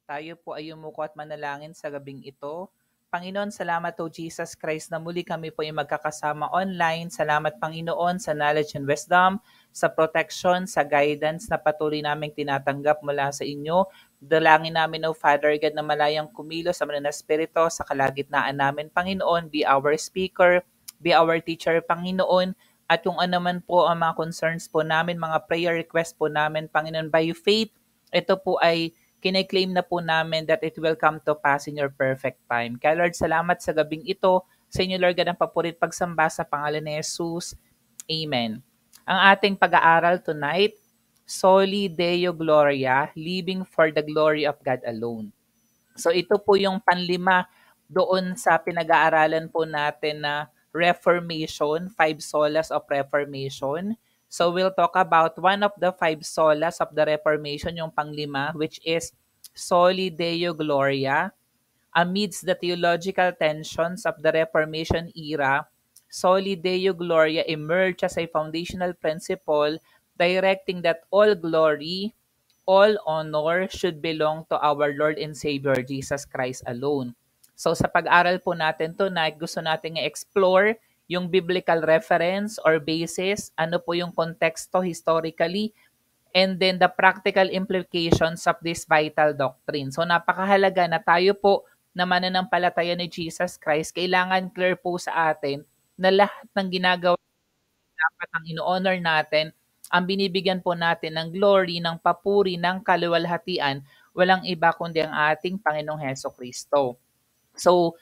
Tayo po ay yumuko at manalangin sa gabing ito. Panginoon, salamat o Jesus Christ na muli kami po ay magkakasama online. Salamat Panginoon sa knowledge and wisdom, sa protection, sa guidance na patuloy naming tinatanggap mula sa inyo. Dalangin namin, O Father God, na malayang kumilos sa mga espiritu sa kalagitnaan namin. Panginoon, be our speaker, be our teacher, Panginoon. At kung ano man po ang mga concerns po namin, mga prayer request po namin, Panginoon, by faith, ito po ay kine-claim na po namin that it will come to pass in your perfect time. Kaya Lord, salamat sa gabing ito. Sa inyo, Lord, ang papurit pagsamba sa pangalan ni Jesus. Amen. Ang ating pag-aaral tonight, Soli Deo Gloria, Living for the Glory of God Alone. So ito po yung panlima doon sa pinag-aaralan po natin na Reformation, 5 solas of Reformation. So we'll talk about one of the 5 solas of the Reformation, yung panglima, which is Soli Deo Gloria. Amidst the theological tensions of the Reformation era, Soli Deo Gloria emerged as a foundational principle directing that all glory, all honor should belong to our Lord and Savior Jesus Christ alone. So sa pag-aral po natin tonight, gusto natin i-explore yung biblical reference or basis, ano po yung konteksto historically, and then the practical implications of this vital doctrine. So napakahalaga na tayo po na mananampalataya ni Jesus Christ, kailangan clear po sa atin na lahat ng ginagawa dapat ang ino-honor natin, ang binibigyan po natin ng glory, ng papuri, ng kaluwalhatian, walang iba kundi ang ating Panginoong Heso Kristo. So,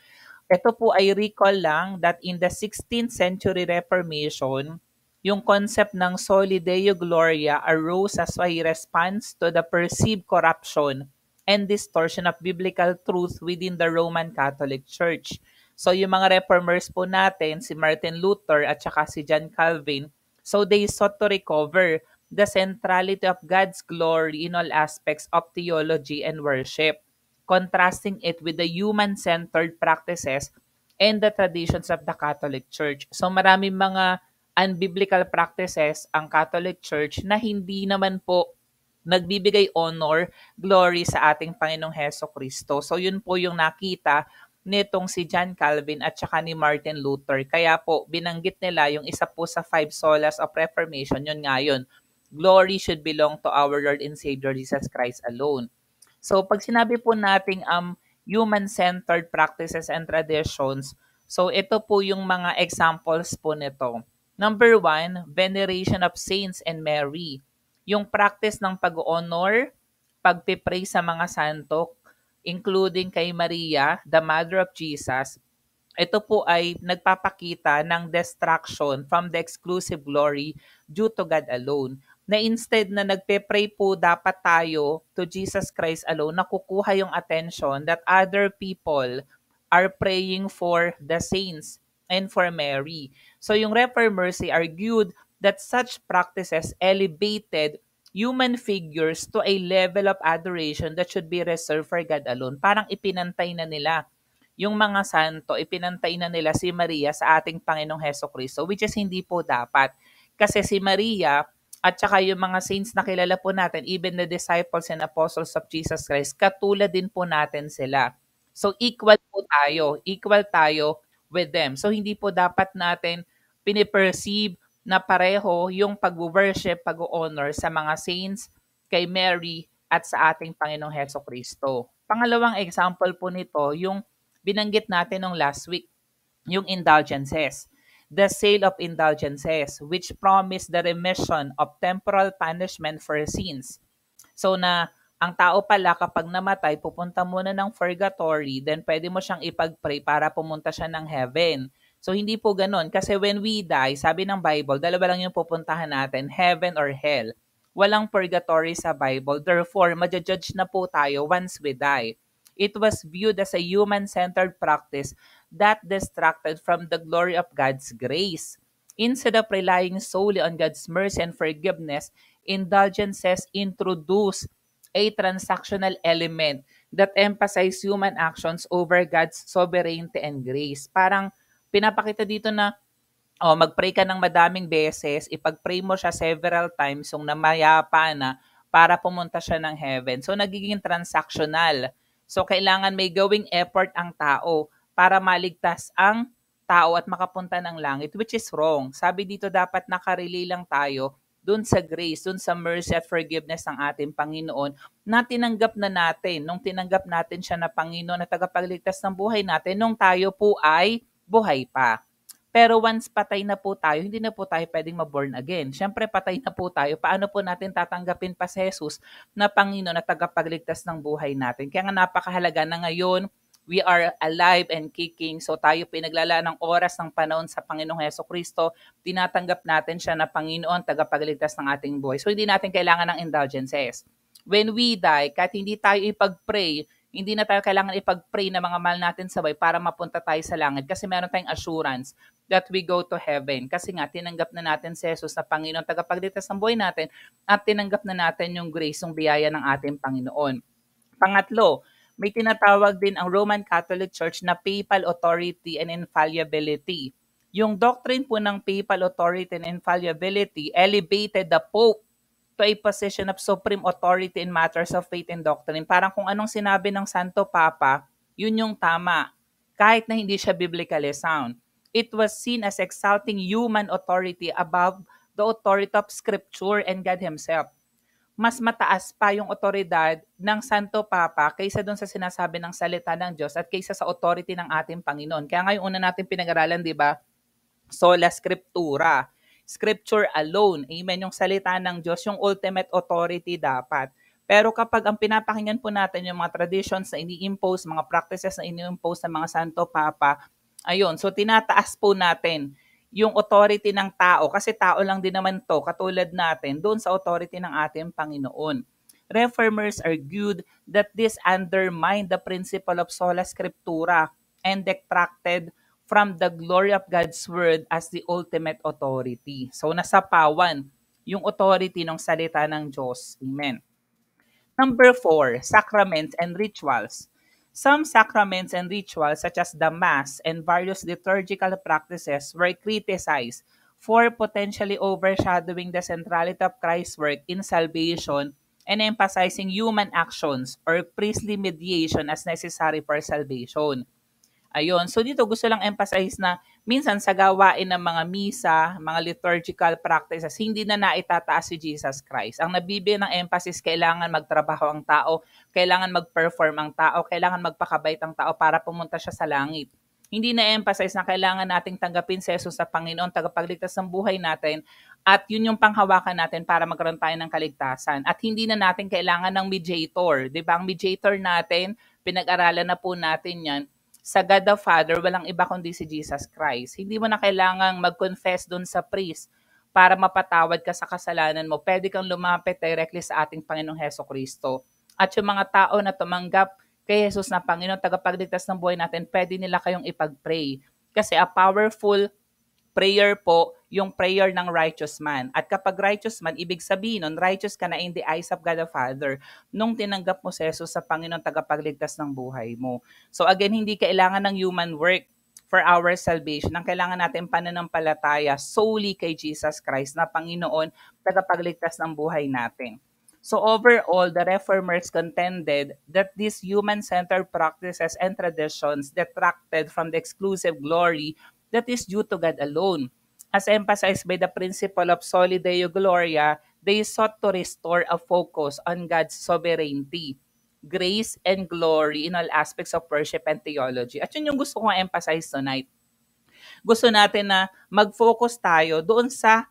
ito po ay recall lang that in the 16th century Reformation, yung concept ng Soli Deo Gloria arose as a response to the perceived corruption and distortion of biblical truth within the Roman Catholic Church. So yung mga reformers po natin, si Martin Luther at saka si John Calvin, so they sought to recover the centrality of God's glory in all aspects of theology and worship, contrasting it with the human-centered practices and the traditions of the Catholic Church. So maraming mga unbiblical practices ang Catholic Church na hindi naman po nagbibigay honor, glory sa ating Panginoong Heso Kristo. So yun po yung nakita nitong si John Calvin at saka ni Martin Luther. Kaya po binanggit nila yung isa po sa 5 solas of Reformation, yun nga yun. Glory should belong to our Lord and Savior Jesus Christ alone. So pag sinabi po nating human-centered practices and traditions, so ito po yung mga examples po nito. Number 1, veneration of saints and Mary. Yung practice ng pag-honor, pagpipray sa mga santo, including kay Maria, the Mother of Jesus, ito po ay nagpapakita ng distraction from the exclusive glory due to God alone. Na instead na nagpe-pray po dapat tayo to Jesus Christ alone, nakukuha yung attention that other people are praying for the saints and for Mary. So yung Reformers argued that such practices elevated human figures to a level of adoration that should be reserved for God alone. Parang ipinantay na nila yung mga santo, ipinantay na nila si Maria sa ating Panginoong Heso Kristo, which is hindi po dapat. Kasi si Maria at saka yung mga saints na kilala po natin, even the disciples and apostles of Jesus Christ, katulad din po natin sila. So equal tayo with them. So hindi po dapat natin piniperceive na pareho yung pag-worship, pag-honor sa mga saints, kay Mary, at sa ating Panginoong Heso Kristo. Pangalawang example po nito, yung binanggit natin nung last week, yung indulgences. The sale of indulgences, which promise the remission of temporal punishment for sins. So na ang tao pala kapag namatay, pupunta muna ng purgatory, then pwede mo siyang ipag-pray para pumunta siya ng heaven. So hindi po ganun. Kasi when we die, sabi ng Bible, dalawa lang yung pupuntahan natin, heaven or hell. Walang purgatory sa Bible. Therefore, madjudge na po tayo once we die. It was viewed as a human-centered practice that distracted from the glory of God's grace. Instead of relying solely on God's mercy and forgiveness, indulgences introduce a transactional element that emphasize human actions over God's sovereignty and grace. Parang pinapakita dito na mag-pray ka ng madaming beses, ipag-pray mo siya several times, yung namayapa na, para pumunta siya ng heaven. So, nagiging transactional. So, kailangan may gawing effort ang tao para maligtas ang tao at makapunta ng langit, which is wrong. Sabi dito, dapat nakarelay lang tayo dun sa grace, dun sa mercy at forgiveness ng ating Panginoon na tinanggap na natin, nung tinanggap natin siya na Panginoon na tagapagligtas ng buhay natin, nung tayo po ay buhay pa. Pero once patay na po tayo, hindi na po tayo pwedeng ma-born again. Siyempre, patay na po tayo. Paano po natin tatanggapin pa si Jesus na Panginoon na tagapagligtas ng buhay natin? Kaya nga napakahalaga na ngayon, we are alive and kicking. So tayo pinaglalaan ng oras ng panahon sa Panginoong Hesukristo. Tinatanggap natin siya na Panginoon, tagapagligtas ng ating buhay. So hindi natin kailangan ng indulgences. When we die, kahit hindi tayo ipag-pray, hindi na tayo kailangan ipag-pray na mga mahal natin sabay para mapunta tayo sa langit kasi meron tayong assurance that we go to heaven. Kasi nga, tinanggap na natin si Jesus na Panginoon, tagapagligtas ng buhay natin at tinanggap na natin yung grace, yung biyaya ng ating Panginoon. Pangatlo, may tinatawag din ang Roman Catholic Church na papal authority and infallibility. Yung doctrine po ng papal authority and infallibility elevated the Pope to a position of supreme authority in matters of faith and doctrine. Parang kung anong sinabi ng Santo Papa, yun yung tama, kahit na hindi siya biblically sound. It was seen as exalting human authority above the authority of Scripture and God Himself. Mas mataas pa yung otoridad ng Santo Papa kaysa doon sa sinasabi ng salita ng Diyos at kaysa sa authority ng ating Panginoon. Kaya ngayon una natin pinag-aralan, di ba? Sola Scriptura. Scripture alone. Amen. Yung salita ng Diyos, yung ultimate authority dapat. Pero kapag ang pinapakinggan po natin yung mga traditions na ini-impose, mga practices na ini-impose ng mga Santo Papa, ayun, so tinataas po natin yung authority ng tao, kasi tao lang din naman to, katulad natin, doon sa authority ng ating Panginoon. Reformers argued that this undermined the principle of sola scriptura and detracted from the glory of God's word as the ultimate authority. So nasapawan yung authority ng salita ng Diyos. Amen. Number 4, sacraments and rituals. Some sacraments and rituals such as the Mass and various liturgical practices were criticized for potentially overshadowing the centrality of Christ's work in salvation and emphasizing human actions or priestly mediation as necessary for salvation. Ayun. So dito gusto lang emphasize na minsan sa gawain ng mga misa, mga liturgical practices, hindi na naitataas si Jesus Christ. Ang nabibigyan ng emphasis, kailangan magtrabaho ang tao, kailangan mag-perform ang tao, kailangan magpakabait ang tao para pumunta siya sa langit. Hindi na-emphasize na kailangan nating tanggapin si Jesus sa Panginoon, tagapagligtas ng buhay natin, at yun yung panghawakan natin para magkaroon tayo ng kaligtasan. At hindi na natin kailangan ng mediator. Diba? Ang mediator natin, pinag-aralan na po natin yan, sa God the Father, walang iba kundi si Jesus Christ. Hindi mo na kailangang mag-confess dun sa priest para mapatawad ka sa kasalanan mo. Pwede kang lumapit directly sa ating Panginoong Hesukristo. At yung mga tao na tumanggap kay Jesus na Panginoon, tagapagligtas ng buhay natin, pwede nila kayong ipag-pray. Kasi a powerful prayer po, yung prayer ng righteous man. At kapag righteous man, ibig sabihin nun, righteous ka na in the eyes of God the Father nung tinanggap mo si Jesus sa Panginoon tagapagligtas ng buhay mo. So again, hindi kailangan ng human work for our salvation. Ang kailangan natin pananampalataya solely kay Jesus Christ na Panginoon tagapagligtas ng buhay natin. So overall, the Reformers contended that these human-centered practices and traditions detracted from the exclusive glory that is due to God alone. As emphasized by the principle of Soli Deo Gloria, they sought to restore a focus on God's sovereignty, grace, and glory in all aspects of worship and theology. At yun yung gusto kong emphasize tonight. Gusto natin na mag-focus tayo doon sa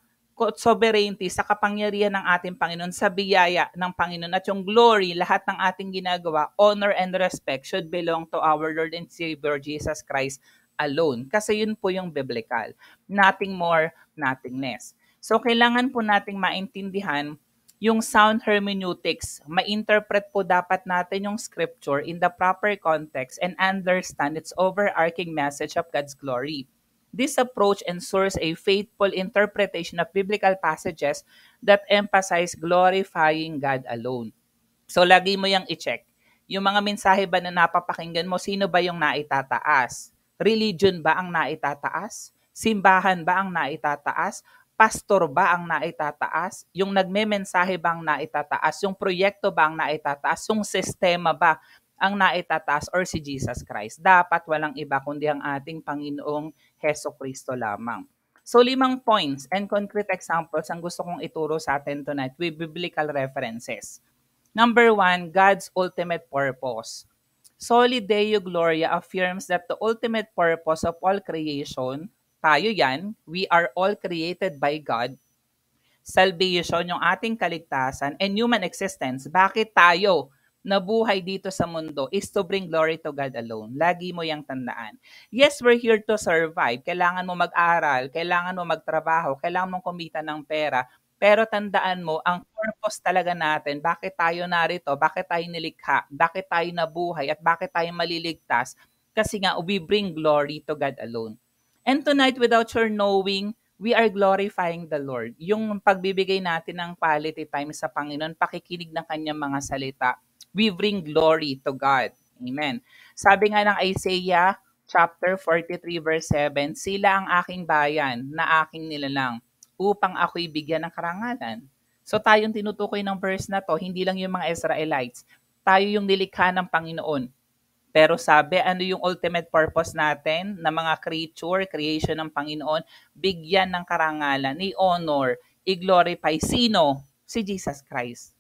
sovereignty, sa kapangyarihan ng ating Panginoon, sa biyaya ng Panginoon, at yung glory, lahat ng ating ginagawa, honor and respect should belong to our Lord and Savior Jesus Christ alone. Kasi yun po yung biblical. Nothing more, nothing less. So, kailangan po nating maintindihan yung sound hermeneutics. Ma-interpret po dapat natin yung scripture in the proper context and understand its overarching message of God's glory. This approach ensures a faithful interpretation of biblical passages that emphasize glorifying God alone. So, lagi mo yung i-check. Yung mga mensahe ba na napapakinggan mo, sino ba yung naitataas? Religion ba ang naitataas? Simbahan ba ang naitataas? pastor ba ang naitataas? Yung nagmemensahe ba ang naitataas? Yung proyekto ba ang naitataas? Yung sistema ba ang naitataas or si Jesus Christ? Dapat walang iba kundi ang ating Panginoong Heso Kristo lamang. So 5 points and concrete examples ang gusto kong ituro sa atin tonight with biblical references. Number 1, God's ultimate purpose. Soli Deo Gloria affirms that the ultimate purpose of all creation, tayo yan, we are all created by God, salvation, yung ating kaligtasan, and human existence. Bakit tayo nabuhay dito sa mundo is to bring glory to God alone. Lagi mo yang tandaan. Yes, we're here to survive. Kailangan mo mag-aral, kailangan mo magtrabaho, kailangan mong kumita ng pera. Pero tandaan mo, ang purpose talaga natin, bakit tayo narito, bakit tayo nilikha, bakit tayo nabuhay, at bakit tayo maliligtas, kasi nga, we bring glory to God alone. And tonight, without your knowing, we are glorifying the Lord. Yung pagbibigay natin ng quality time sa Panginoon, pakikinig ng kanyang mga salita, we bring glory to God. Amen. Sabi nga ng Isaiah chapter 43 verse 7, sila ang aking bayan na aking nilalang upang ako'y bigyan ng karangalan. So tayong tinutukoy ng verse na to, hindi lang yung mga Israelites. Tayo yung nilikha ng Panginoon. Pero sabi, ano yung ultimate purpose natin na mga creation ng Panginoon? Bigyan ng karangalan, i-honor, i-glorify. Sino? Si Jesus Christ.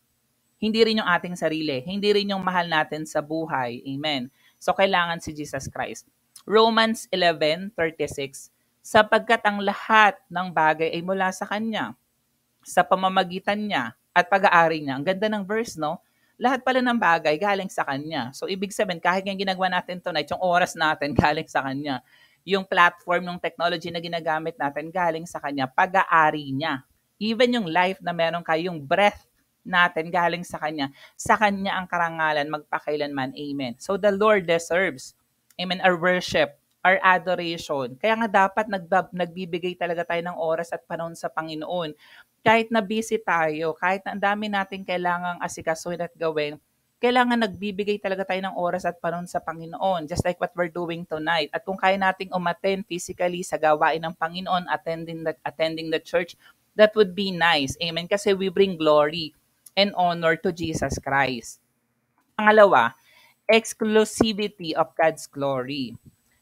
Hindi rin yung ating sarili. Hindi rin yung mahal natin sa buhay. Amen. So, kailangan si Jesus Christ. Romans 11:36, sapagkat ang lahat ng bagay ay mula sa Kanya, sa pamamagitan niya at pag-aari niya. Ang ganda ng verse, no? Lahat pala ng bagay galing sa Kanya. So, ibig sabihin, kahit yung ginagawa natin tonight, yung oras natin galing sa Kanya. Yung platform, yung technology na ginagamit natin galing sa Kanya, pag-aari niya. Even yung life na meron kayo, yung breath natin galing sa Kanya. Sa Kanya ang karangalan magpakailanman. Amen. So, the Lord deserves, amen, our worship, our adoration. Kaya nga dapat nagbibigay talaga tayo ng oras at panahon sa Panginoon. Kahit na busy tayo, kahit na ang dami nating kailangang asikasuhin at gawin, kailangan nagbibigay talaga tayo ng oras at panahon sa Panginoon, just like what we're doing tonight. At kung kaya nating umattend physically sa gawain ng Panginoon, attending the church, that would be nice. Amen? Kasi we bring glory and honor to Jesus Christ. Pangalawa, exclusivity of God's glory.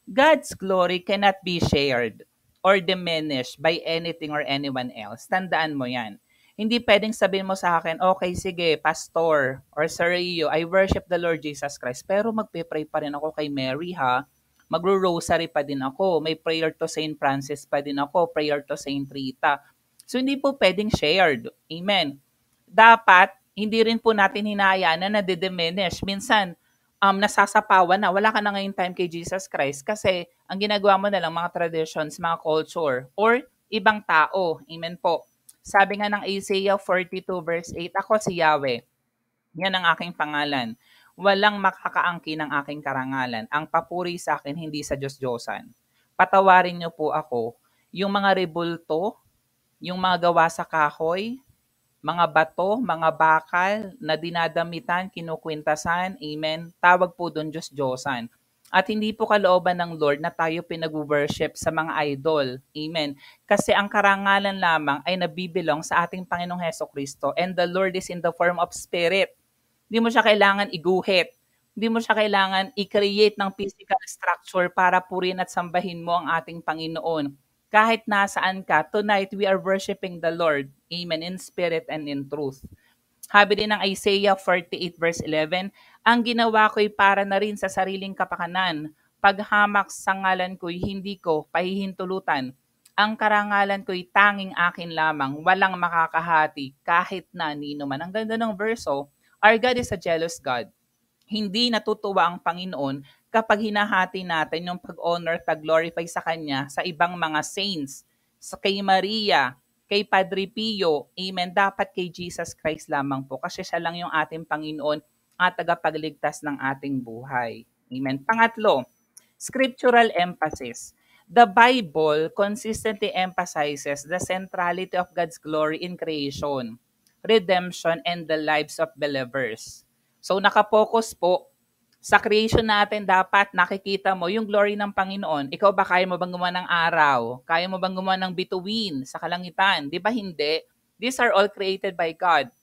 God's glory cannot be shared or diminished by anything or anyone else. Tandaan mo yan. Hindi pwedeng sabihin mo sa akin, okay, sige, Pastor or Sir Rio, I worship the Lord Jesus Christ, pero magpe-pray pa rin ako kay Mary, ha? Magro-rosary pa din ako. May prayer to Saint Francis pa din ako, prayer to Saint Rita. So, hindi po pwedeng shared. Amen. Dapat, hindi rin po natin hinayaan na nadidiminish. Minsan, nasasapawan na, wala ka na ngayon time kay Jesus Christ kasi ang ginagawa mo na lang mga traditions, mga culture, or ibang tao. Amen po. Sabi nga ng Isaiah 42 verse 8, ako si Yahweh. Yan ang aking pangalan. Walang makakaangkin ng aking karangalan. Ang papuri sa akin, hindi sa Diyos-Diyosan. Patawarin niyo po ako. Yung mga rebulto, yung mga gawa sa kahoy, mga bato, mga bakal na dinadamitan, kinukwintasan, amen, tawag po doon Diyos-Diyosan. At hindi po kalooban ng Lord na tayo pinag-worship sa mga idol. Amen. Kasi ang karangalan lamang ay nabibilong sa ating Panginoong Heso Kristo, and the Lord is in the form of Spirit. Hindi mo siya kailangan iguhit. Hindi mo siya kailangan i-create ng physical structure para purin at sambahin mo ang ating Panginoon. Kahit nasaan ka, tonight we are worshiping the Lord. Amen. In spirit and in truth. Habi din ng Isaiah 48 verse 11, ang ginawa ko'y para na rin sa sariling kapakanan. Paghamak sa ngalan ko'y hindi ko pahihintulutan. Ang karangalan ko'y tanging akin lamang, walang makakahati kahit na nino man. Ang ganda ng verso, our God is a jealous God. Hindi natutuwa ang Panginoon kapag hinahati natin yung pag-honor, pag-glorify sa Kanya sa ibang mga saints, sa kay Maria, kay Padre Pio, amen, dapat kay Jesus Christ lamang po kasi siya lang yung ating Panginoon at tagapagligtas ng ating buhay. Amen. Pangatlo, scriptural emphasis. The Bible consistently emphasizes the centrality of God's glory in creation, redemption, and the lives of believers. So nakapokus po Sa creation natin, dapat nakikita mo yung glory ng Panginoon. Ikaw ba, kaya mo bang gumawa ng araw? Kaya mo bang gumawa ng bituin sa kalangitan? Di ba hindi? These are all created by God.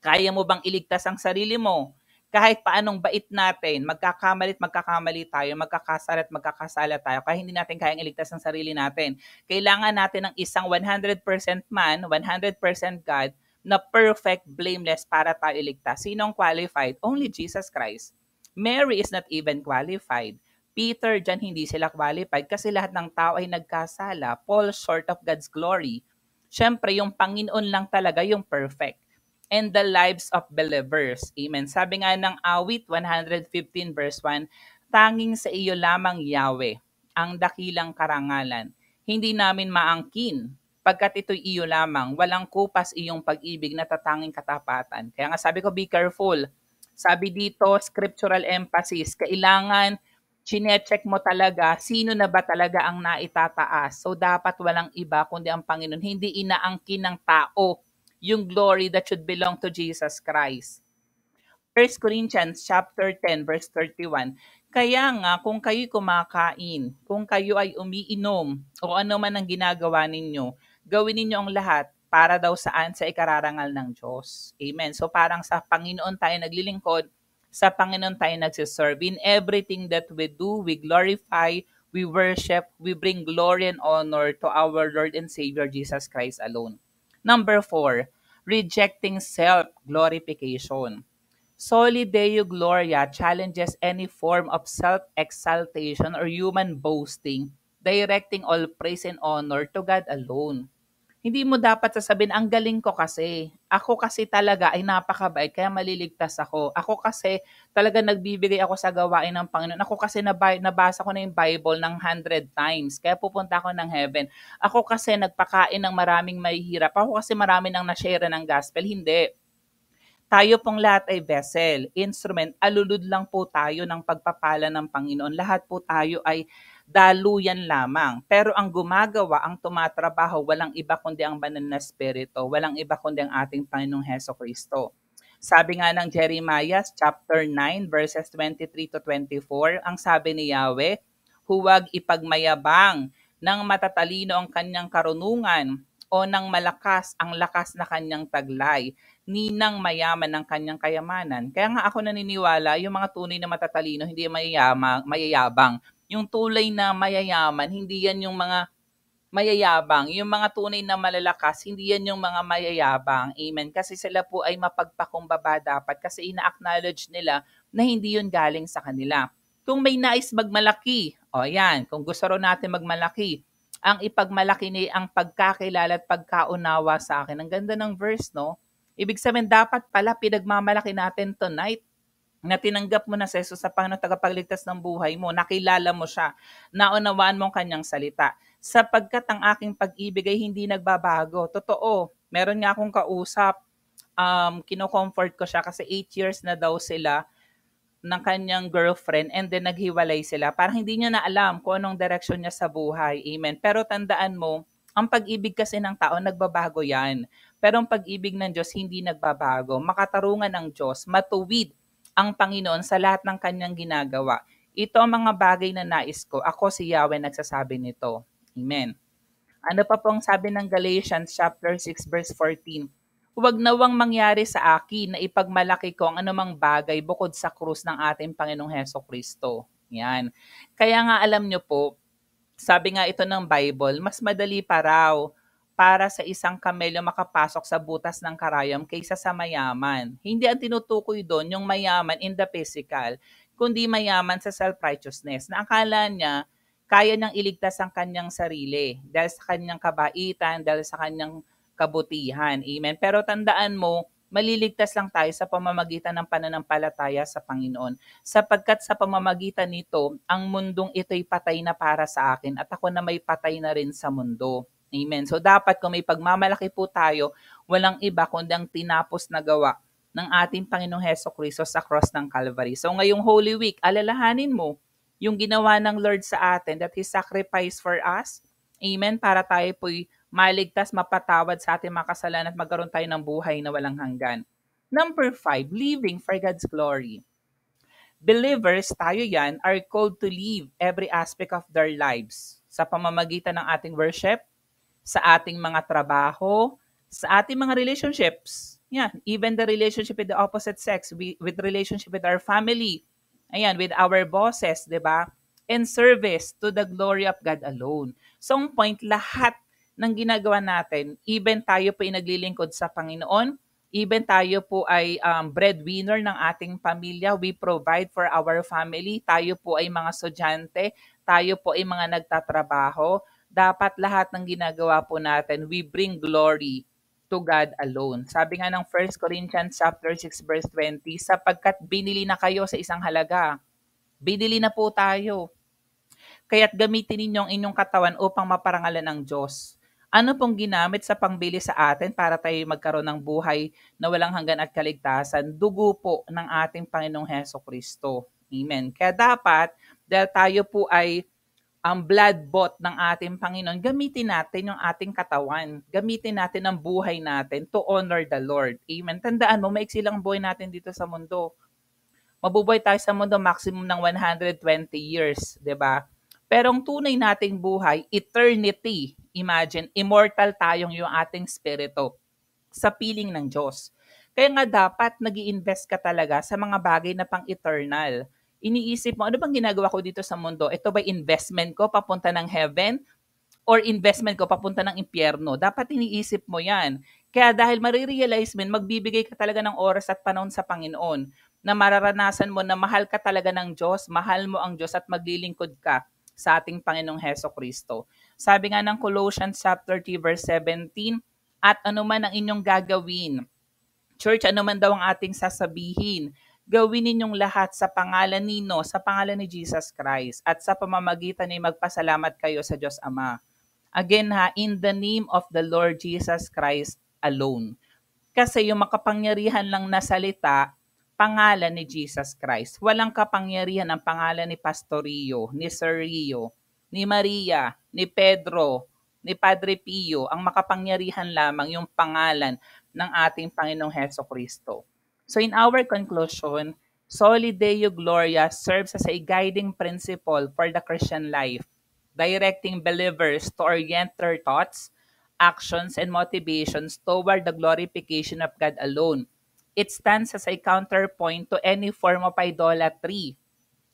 Kaya mo bang iligtas ang sarili mo? Kahit paanong bait natin, magkakamali tayo, magkakasala tayo, kaya hindi natin kayang iligtas ang sarili natin. Kailangan natin ng isang 100% man, 100% God, na perfect, blameless para tayo iligtas. Sino ang qualified? Only Jesus Christ. Mary is not even qualified. Peter, dyan hindi sila qualified kasi lahat ng tao ay nagkasala, fall short of God's glory. Siyempre, yung Panginoon lang talaga yung perfect and the lives of believers. Amen. Sabi nga ng awit 115 verse 1, tanging sa iyo lamang Yahweh, ang dakilang karangalan. Hindi namin maangkin, pagkat ito'y iyo lamang, walang kupas iyong pag-ibig na tatanging katapatan. Kaya nga sabi ko, be careful. Sabi dito, scriptural emphasis, kailangan chinecheck mo talaga sino na ba talaga ang naitataas. So dapat walang iba kundi ang Panginoon. Hindi inaangkin ng tao yung glory that should belong to Jesus Christ. 1 Corinthians chapter 10 verse 31. Kaya nga kung kayo'y kumakain, kung kayo ay umiinom o ano man ang ginagawa ninyo, gawin ninyo ang lahat para daw saan sa ikararangal ng Diyos. Amen. So parang sa Panginoon tayo naglilingkod, sa Panginoon tayo nagsiserve. In everything that we do, we glorify, we worship, we bring glory and honor to our Lord and Savior Jesus Christ alone. Number 4, rejecting self-glorification. Soli Deo Gloria challenges any form of self-exaltation or human boasting, directing all praise and honor to God alone. Hindi mo dapat sasabihin, ang galing ko kasi. Ako kasi talaga ay napakabait, kaya maliligtas ako. Ako kasi talaga nagbibigay ako sa gawain ng Panginoon. Ako kasi nabasa ko na yung Bible ng 100 times, kaya pupunta ako ng heaven. Ako kasi nagpakain ng maraming mahihirap. Ako kasi marami nang na-share ng gospel. Hindi. Tayo pong lahat ay vessel, instrument, alulud lang po tayo ng pagpapala ng Panginoon. Lahat po tayo ay daluyan lamang. Pero ang gumagawa, ang tumatrabaho, walang iba kundi ang banal na Espiritu, walang iba kundi ang ating Panginoong Heso Kristo. Sabi nga ng Jeremiah chapter 9 verses 23 to 24, ang sabi ni Yahweh, huwag ipagmayabang ng matatalino ang kanyang karunungan o ng malakas ang lakas na kanyang taglay, ninang mayaman ng kanyang kayamanan. Kaya nga ako naniniwala, yung mga tunay na matatalino, hindi mayayabang. Yung tulay na mayayaman, hindi yan yung mga mayayabang. Yung mga tunay na malalakas, hindi yan yung mga mayayabang. Amen. Kasi sila po ay mapagpakumbaba dapat kasi ina-acknowledge nila na hindi yun galing sa kanila. Kung may nais magmalaki, o yan, kung gusto ro natin magmalaki, ang ipagmalaki ni ang pagkakilala at pagkaunawa sa akin. Ang ganda ng verse, no? Ibig sabihin, dapat pala pinagmamalaki natin tonight na tinanggap mo na si Jesus sa Panginoon tagapagligtas ng buhay mo, nakilala mo siya, naunawaan mo ang kanyang salita. Sapagkat ang aking pag-ibig ay hindi nagbabago. Totoo, meron nga akong kausap, kino-comfort ko siya kasi 8 years na daw sila ng kanyang girlfriend and then naghiwalay sila. Parang hindi niya na alam kung anong direksyon niya sa buhay. Amen. Pero tandaan mo, ang pag-ibig kasi ng tao, nagbabago yan. Pero ang pag-ibig ng Diyos, hindi nagbabago. Makatarungan ng Diyos, matuwid ang Panginoon sa lahat ng kanyang ginagawa. Ito ang mga bagay na nais ko. Ako si Yahweh nagsasabi nito. Amen. Ano pa pong sabi ng Galatians chapter 6 verse 14? Huwag nawang mangyari sa akin na ipagmalaki ko ang anumang bagay bukod sa krus ng ating Panginoong Heso Kristo. Yan. Kaya nga alam nyo po, sabi nga ito ng Bible, mas madali pa raw para sa isang kamelyo makapasok sa butas ng karayom kaysa sa mayaman. Hindi ang tinutukoy doon yung mayaman in the physical, kundi mayaman sa self-righteousness na akala niya kaya niyang iligtas ang kanyang sarili dahil sa kanyang kabaitan, dahil sa kanyang kabutihan. Amen. Pero tandaan mo, maliligtas lang tayo sa pamamagitan ng pananampalataya sa Panginoon. Sapagkat sa pamamagitan nito, ang mundong ito'y patay na para sa akin at ako na may patay na rin sa mundo. Amen. So dapat kung may pagmamalaki po tayo, walang iba kundi ang tinapos na gawa ng ating Panginoong Heso Kristo sa cross ng Calvary. So ngayong Holy Week, alalahanin mo yung ginawa ng Lord sa atin that He sacrificed for us. Amen. Para tayo po'y maligtas, mapatawad sa ating mga kasalanan at magkaroon tayo ng buhay na walang hanggan. Number 5, living for God's glory. Believers, tayo yan, are called to live every aspect of their lives sa pamamagitan ng ating worship, sa ating mga trabaho, sa ating mga relationships. Yan, even the relationship with the opposite sex, with relationship with our family, ayan, with our bosses, di ba? And service to the glory of God alone. So, ang point, lahat ng ginagawa natin, even tayo po ay naglilingkod sa Panginoon, even tayo po ay breadwinner ng ating pamilya, we provide for our family, tayo po ay mga estudyante, tayo po ay mga nagtatrabaho, dapat lahat ng ginagawa po natin, we bring glory to God alone. Sabi nga ng 1 Corinthians chapter 6 verse 20, sapagkat binili na kayo sa isang halaga. Binili na po tayo. Kaya't gamitin ninyo ang inyong katawan upang maparangalan ng Diyos. Ano pong ginamit sa pangbili sa atin para tayo magkaroon ng buhay na walang hanggan at kaligtasan? Dugo po ng ating Panginoong Heso Kristo. Amen. Kaya dapat, dahil tayo po ay ang blood bought ng ating Panginoon, gamitin natin yung ating katawan. Gamitin natin ang buhay natin to honor the Lord. Amen. Tandaan mo, maiksi lang buhay natin dito sa mundo. Mabubuhay tayo sa mundo maximum ng 120 years, 'di ba? Pero ang tunay nating buhay, eternity. Imagine, immortal tayong yung ating spirito sa piling ng Diyos. Kaya nga dapat nag-i-invest ka talaga sa mga bagay na pang-eternal. Iniisip mo, ano bang ginagawa ko dito sa mundo? Ito ba investment ko papunta ng heaven? Or investment ko papunta ng impyerno? Dapat iniisip mo yan. Kaya dahil marirealize mo, magbibigay ka talaga ng oras at panahon sa Panginoon na mararanasan mo na mahal ka talaga ng Diyos, mahal mo ang Diyos at maglilingkod ka sa ating Panginoong Heso Kristo. Sabi nga ng Colossians chapter 3 verse 17, at anuman ang inyong gagawin, church, anuman daw ang ating sasabihin, gawin ninyong lahat sa pangalan nino, sa pangalan ni Jesus Christ, at sa pamamagitan ni magpasalamat kayo sa Diyos Ama. Again ha, in the name of the Lord Jesus Christ alone. Kasi yung makapangyarihan lang na salita, pangalan ni Jesus Christ. Walang kapangyarihan ang pangalan ni Pastor Rio, ni Sir Rio, ni Maria, ni Pedro, ni Padre Pio. Ang makapangyarihan lamang yung pangalan ng ating Panginoong Heso Kristo. So in our conclusion, Soli Deo Gloria serves as a guiding principle for the Christian life, directing believers to orient their thoughts, actions, and motivations toward the glorification of God alone. It stands as a counterpoint to any form of idolatry,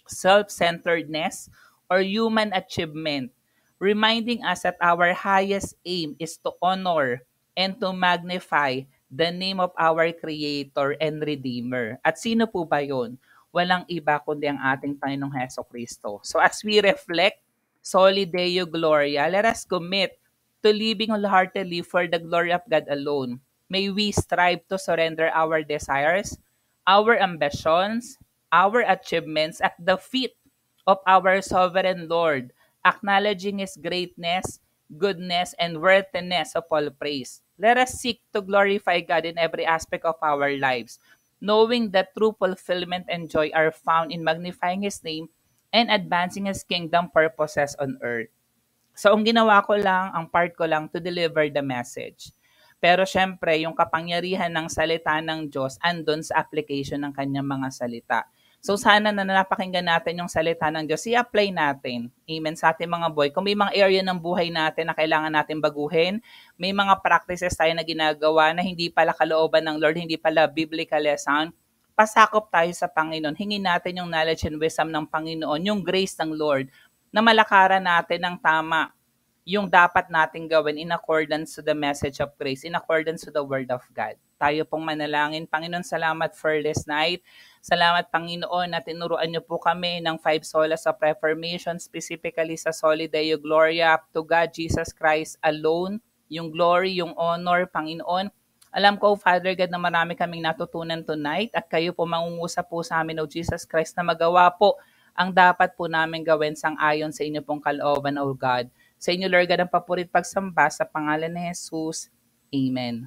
self-centeredness, or human achievement, reminding us that our highest aim is to honor and to magnify the name of our Creator and Redeemer. At sino po ba yun? Walang iba kundi ang ating Panginoong Heso Kristo. So as we reflect, Soli Deo Gloria, let us commit to living wholeheartedly for the glory of God alone. May we strive to surrender our desires, our ambitions, our achievements at the feet of our sovereign Lord, acknowledging His greatness, goodness, and worthiness of all praise. Let us seek to glorify God in every aspect of our lives, knowing that true fulfillment and joy are found in magnifying His name and advancing His kingdom purposes on earth. So, ang ginawa ko lang, ang part ko lang to deliver the message. Pero syempre, yung kapangyarihan ng salita ng Diyos andun sa application ng kanyang mga salita. So sana na napakinggan natin yung salita ng Diyos, i-apply natin. Amen sa ating mga boy. Kung may mga area ng buhay natin na kailangan natin baguhin, may mga practices tayo na ginagawa na hindi pala kalooban ng Lord, hindi pala biblically sound, pasakop tayo sa Panginoon. Hingin natin yung knowledge and wisdom ng Panginoon, yung grace ng Lord, na malakaran natin ng tama yung dapat nating gawin in accordance to the message of grace, in accordance to the Word of God. Tayo pong manalangin. Panginoon, salamat for this night. Salamat, Panginoon, na tinuruan niyo po kami ng 5 solas of Reformation, specifically sa Soli Deo Gloria, to God, Jesus Christ alone, yung glory, yung honor, Panginoon. Alam ko, Father God, na marami kaming natutunan tonight at kayo po mangungusap po sa amin, O Jesus Christ, na magawa po ang dapat po namin gawin sang-ayon sa inyo pong kalooban, O God. Sa inyo, Lord God, ang papurit pagsamba sa pangalan ni Jesus. Amen.